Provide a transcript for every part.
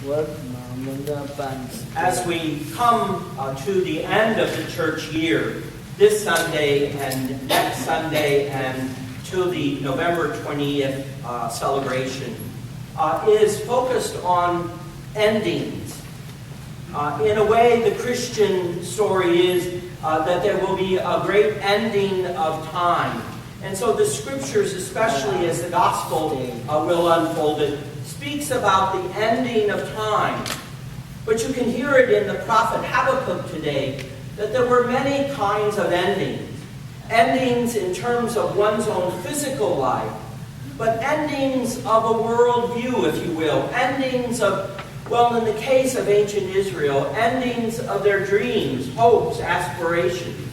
Word mga fans. As we come to the end of the church year, this Sunday and next Sunday and to the November 20th celebration, is focused on endings. In a way, the Christian story is that there will be a great ending of time. And so the scriptures, especially as the gospel will unfold it, speaks about the ending of time. But you can hear it in the prophet Habakkuk today, that there were many kinds of endings. Endings in terms of one's own physical life, but endings of a worldview, if you will. Endings of, well, in the case of ancient Israel, endings of their dreams, hopes, aspirations.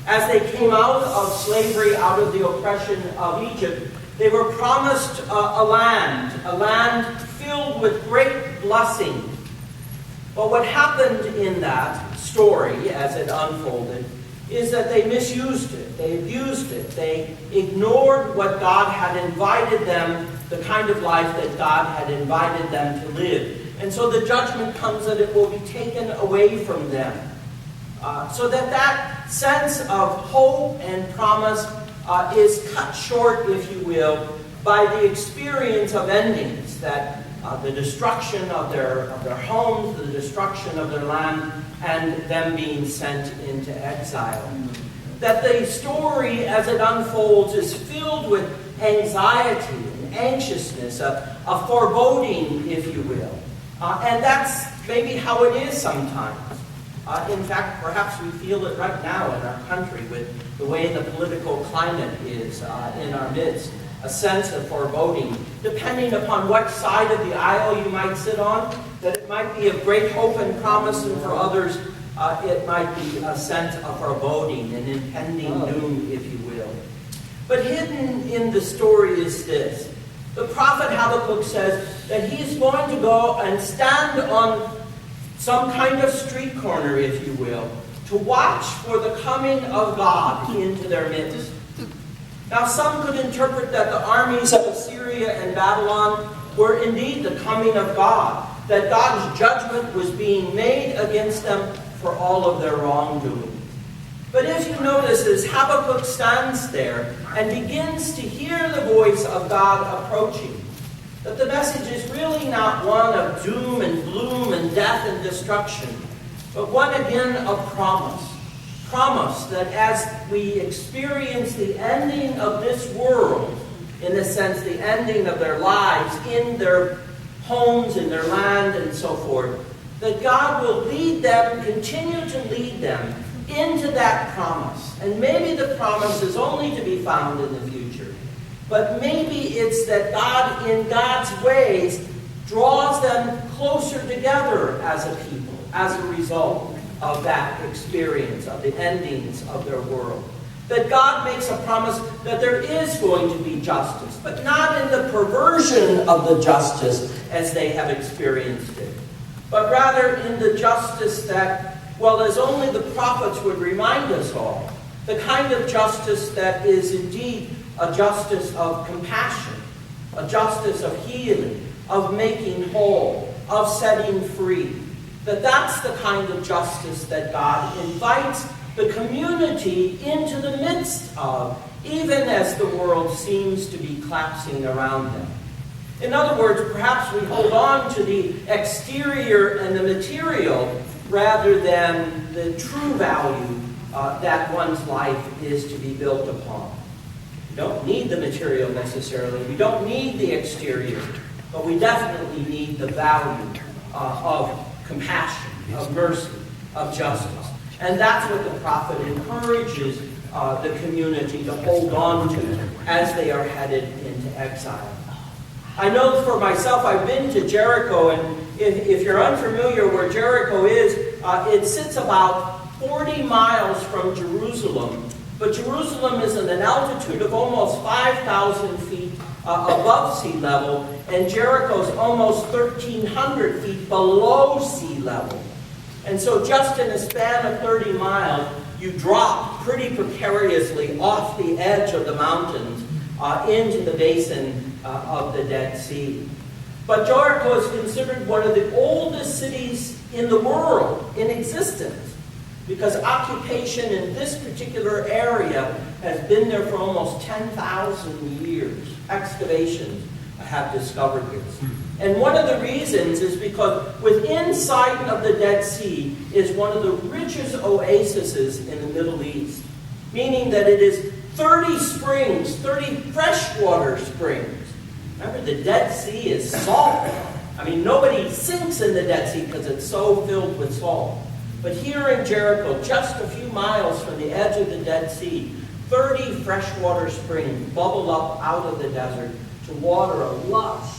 As they came out of slavery, out of the oppression of Egypt, they were promised a land filled with great blessing. But what happened in that story, as it unfolded, is that they misused it, they abused it, they ignored what God had invited them, the kind of life that God had invited them to live. And so the judgment comes that it will be taken away from them. So that sense of hope and promise is cut short, if you will, by the experience of endings, that the destruction of their homes, the destruction of their land, and them being sent into exile. That the story, as it unfolds, is filled with anxiety and anxiousness, a foreboding, if you will. And that's maybe how it is sometimes. In fact, perhaps we feel it right now in our country with the way the political climate is in our midst. A sense of foreboding, depending upon what side of the aisle you might sit on, that it might be of great hope and promise, and for others, it might be a sense of foreboding, an impending doom, if you will. But hidden in the story is this. The prophet Habakkuk says that he's going to go and stand on some kind of street corner, if you will, to watch for the coming of God into their midst. Now, some could interpret that the armies of Assyria and Babylon were indeed the coming of God, that God's judgment was being made against them for all of their wrongdoing. But if you notice, as Habakkuk stands there and begins to hear the voice of God approaching, that the message is really not one of doom and gloom and death and destruction, but one again of promise. Promise that as we experience the ending of this world, in the sense the ending of their lives, in their homes, in their land, and so forth, that God will lead them, continue to lead them into that promise. And maybe the promise is only to be found in the future. But maybe it's that God, in God's ways, draws them closer together as a people, as a result of that experience, of the endings of their world. That God makes a promise that there is going to be justice, but not in the perversion of the justice as they have experienced it, but rather in the justice that, well, as only the prophets would remind us all, the kind of justice that is indeed a justice of compassion, a justice of healing, of making whole, of setting free. That's the kind of justice that God invites the community into the midst of, even as the world seems to be collapsing around them. In other words, perhaps we hold on to the exterior and the material rather than the true value that one's life is to be built upon. We don't need the material necessarily. We don't need the exterior. But we definitely need the value of compassion, of mercy, of justice. And that's what the prophet encourages the community to hold on to as they are headed into exile. I know for myself, I've been to Jericho, and if you're unfamiliar where Jericho is, it sits about 40 miles from Jerusalem. But Jerusalem is at an altitude of almost 5,000 feet above sea level, and Jericho's almost 1,300 feet below sea level. And so just in a span of 30 miles, you drop pretty precariously off the edge of the mountains into the basin of the Dead Sea. But Jericho is considered one of the oldest cities in the world in existence, because occupation in this particular area has been there for almost 10,000 years. Excavations have discovered this. And one of the reasons is because within sight of the Dead Sea is one of the richest oases in the Middle East, meaning that it is 30 springs, 30 freshwater springs. Remember, the Dead Sea is salt. I mean, nobody sinks in the Dead Sea because it's so filled with salt. But here in Jericho, just a few miles from the edge of the Dead Sea, 30 freshwater springs bubble up out of the desert to water a lush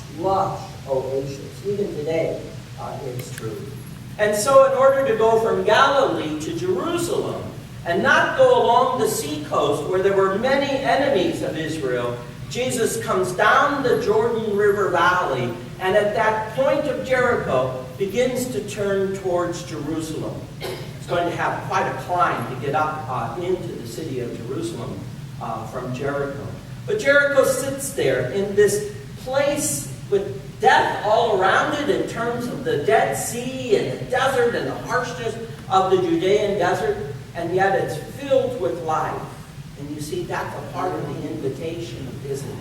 oasis. Even today, it's true. And so in order to go from Galilee to Jerusalem and not go along the seacoast where there were many enemies of Israel, Jesus comes down the Jordan River Valley, and at that point of Jericho begins to turn towards Jerusalem. It's going to have quite a climb to get up into the city of Jerusalem from Jericho. But Jericho sits there in this place with death all around it in terms of the Dead Sea and the desert and the harshness of the Judean desert, and yet it's filled with life. And you see, that's a part of the invitation, isn't it?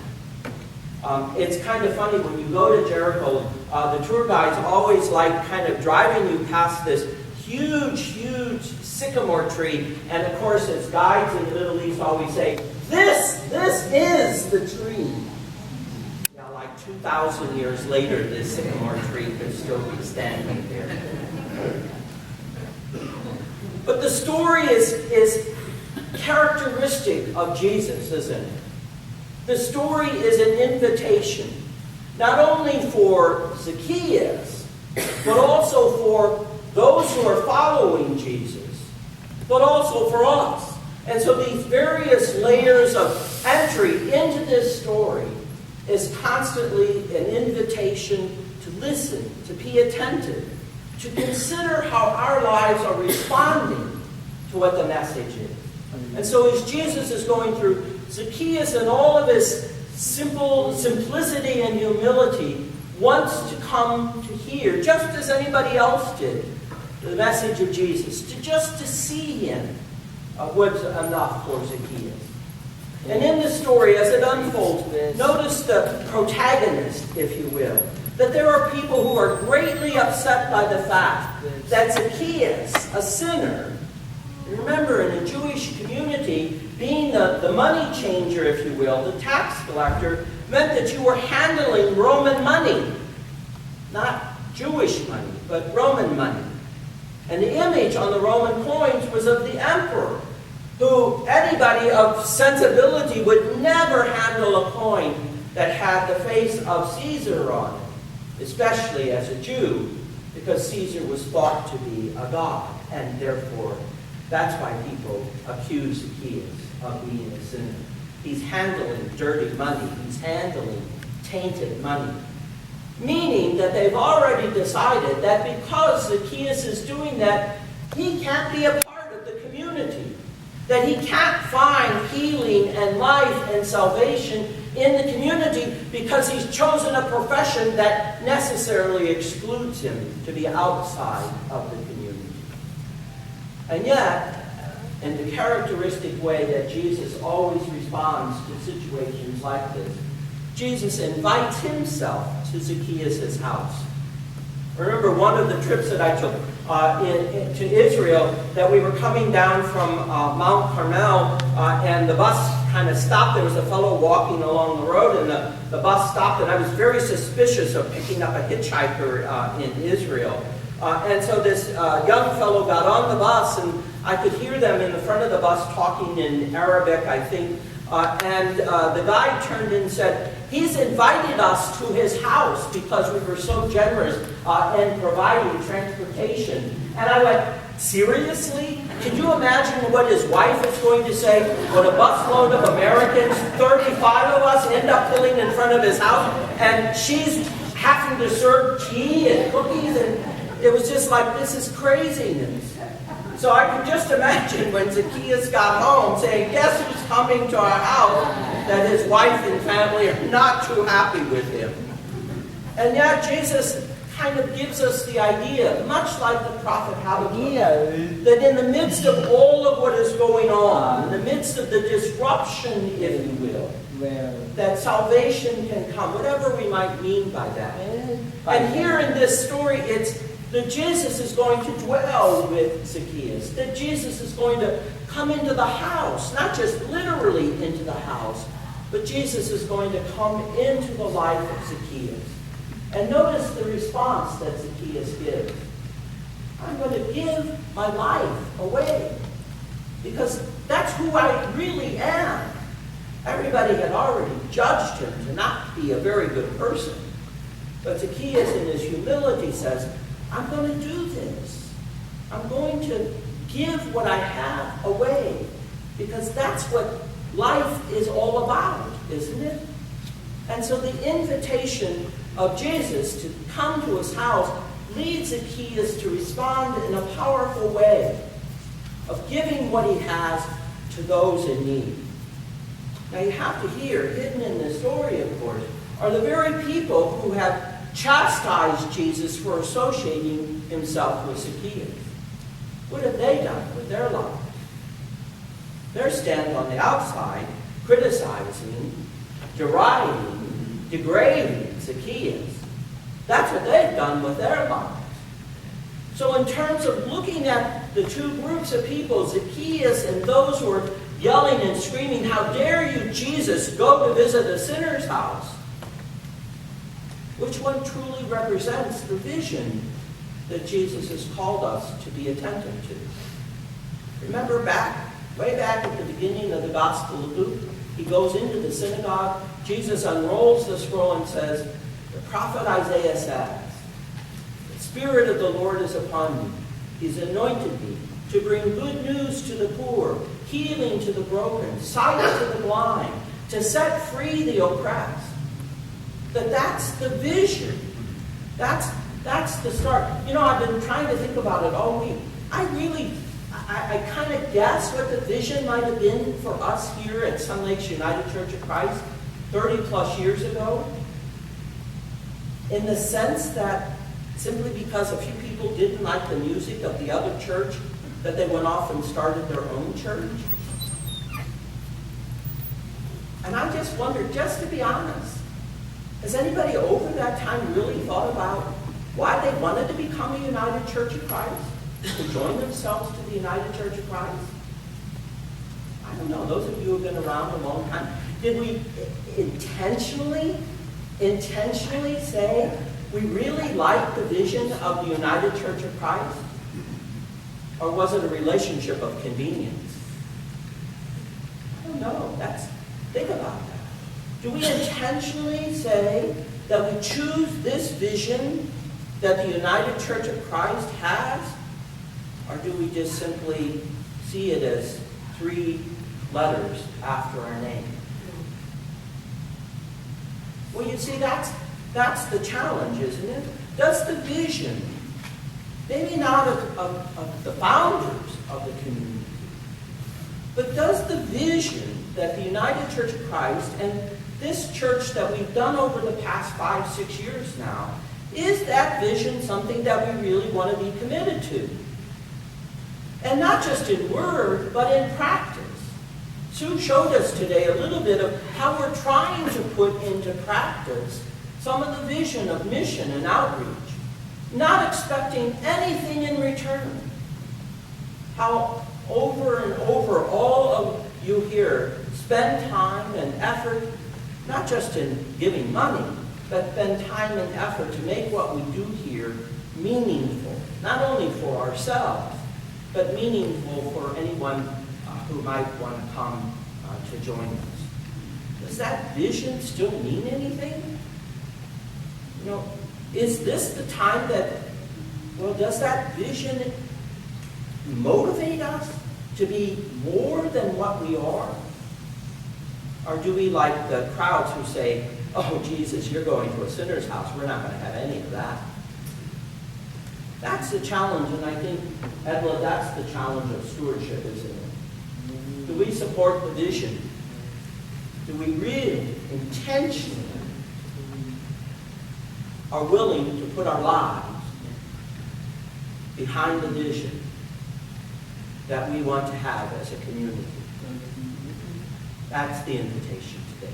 It's kind of funny when you go to Jericho, the tour guides always like kind of driving you past this huge sycamore tree, and of course, as guides in the Middle East always say, this is the tree. 2,000 years later, this sycamore tree could still be standing there. But the story is characteristic of Jesus, isn't it? The story is an invitation, not only for Zacchaeus, but also for those who are following Jesus, but also for us. And so these various layers of entry into this story is constantly an invitation to listen, to be attentive, to consider how our lives are responding to what the message is. And so as Jesus is going through, Zacchaeus in all of his simplicity and humility wants to come to hear, just as anybody else did, the message of Jesus. Just to see him was enough for Zacchaeus. And in the story, as it unfolds, notice the protagonist, if you will. That there are people who are greatly upset by the fact that Zacchaeus, a sinner, remember in a Jewish community, being the money changer, if you will, the tax collector, meant that you were handling Roman money. Not Jewish money, but Roman money. And the image on the Roman coins was of the emperor, who anybody of sensibility would never handle a coin that had the face of Caesar on it, especially as a Jew, because Caesar was thought to be a god, and therefore that's why people accuse Zacchaeus of being a sinner. He's handling dirty money. He's handling tainted money. Meaning that they've already decided that because Zacchaeus is doing that, he can't be a part of the community. That he can't find healing and life and salvation in the community because he's chosen a profession that necessarily excludes him to be outside of the community. And yet, in the characteristic way that Jesus always responds to situations like this, Jesus invites himself to Zacchaeus' house. Remember one of the trips that I took to Israel, that we were coming down from Mount Carmel, and the bus kind of stopped. There was a fellow walking along the road, and the bus stopped, and I was very suspicious of picking up a hitchhiker in Israel. And so this young fellow got on the bus, and I could hear them in the front of the bus talking in Arabic, I think. And the guide turned and said, he's invited us to his house because we were so generous in providing transportation. And I went, seriously? Can you imagine what his wife is going to say when a busload of Americans, 35 of us, end up pulling in front of his house, and she's having to serve tea and cookies? And it was just like, this is craziness. So I could just imagine when Zacchaeus got home saying, guess who's coming to our house, that his wife and family are not too happy with him. And yet Jesus kind of gives us the idea, much like the prophet Habakkuk, that in the midst of all of what is going on, in the midst of the disruption, if you will, that salvation can come, whatever we might mean by that. And here in this story, it's that Jesus is going to dwell with Zacchaeus, that Jesus is going to come into the house, not just literally into the house, but Jesus is going to come into the life of Zacchaeus. And notice the response that Zacchaeus gives. I'm going to give my life away, because that's who I really am. Everybody had already judged him to not be a very good person. But Zacchaeus in his humility says, I'm going to do this. I'm going to give what I have away, because that's what life is all about, isn't it? And so the invitation of Jesus to come to his house leads Zacchaeus to respond in a powerful way of giving what he has to those in need. Now you have to hear, hidden in this story, of course, are the very people who have chastised Jesus for associating himself with Zacchaeus. What have they done with their lives? They're standing on the outside, criticizing, deriding, degrading Zacchaeus. That's what they've done with their lives. So in terms of looking at the two groups of people, Zacchaeus and those who are yelling and screaming, how dare you, Jesus, go to visit a sinner's house? Which one truly represents the vision that Jesus has called us to be attentive to? Remember way back at the beginning of the Gospel of Luke, he goes into the synagogue, Jesus unrolls the scroll and says, the prophet Isaiah says, the Spirit of the Lord is upon me. He's anointed me to bring good news to the poor, healing to the broken, sight to the blind, to set free the oppressed. That's the vision. That's the start. You know, I've been trying to think about it all week. I kind of guess what the vision might have been for us here at Sun Lakes United Church of Christ 30 plus years ago. In the sense that simply because a few people didn't like the music of the other church, that they went off and started their own church. And I just wondered, just to be honest, has anybody over that time really thought about why they wanted to become a United Church of Christ? To join themselves to the United Church of Christ? I don't know. Those of you who have been around a long time, did we intentionally say we really like the vision of the United Church of Christ? Or was it a relationship of convenience? I don't know. Think about that. Do we intentionally say that we choose this vision that the United Church of Christ has? Or do we just simply see it as 3 letters after our name? Well, you see, that's the challenge, isn't it? Does the vision, maybe not of the founders of the community, but does the vision that the United Church of Christ and this church that we've done over the past 5-6 years now, is that vision something that we really want to be committed to? And not just in word, but in practice. Sue showed us today a little bit of how we're trying to put into practice some of the vision of mission and outreach, not expecting anything in return. How over and over all of you here spend time and effort, not just in giving money, but spend time and effort to make what we do here meaningful, not only for ourselves, but meaningful for anyone who might want to come to join us. Does that vision still mean anything? You know, is this the time does that vision motivate us to be more than what we are? Or do we, like the crowds who say, oh, Jesus, you're going to a sinner's house, we're not going to have any of that? That's the challenge, and I think, Edla, that's the challenge of stewardship, isn't it? Do we support the vision? Do we really, intentionally are willing to put our lives behind the vision that we want to have as a community. That's the invitation today.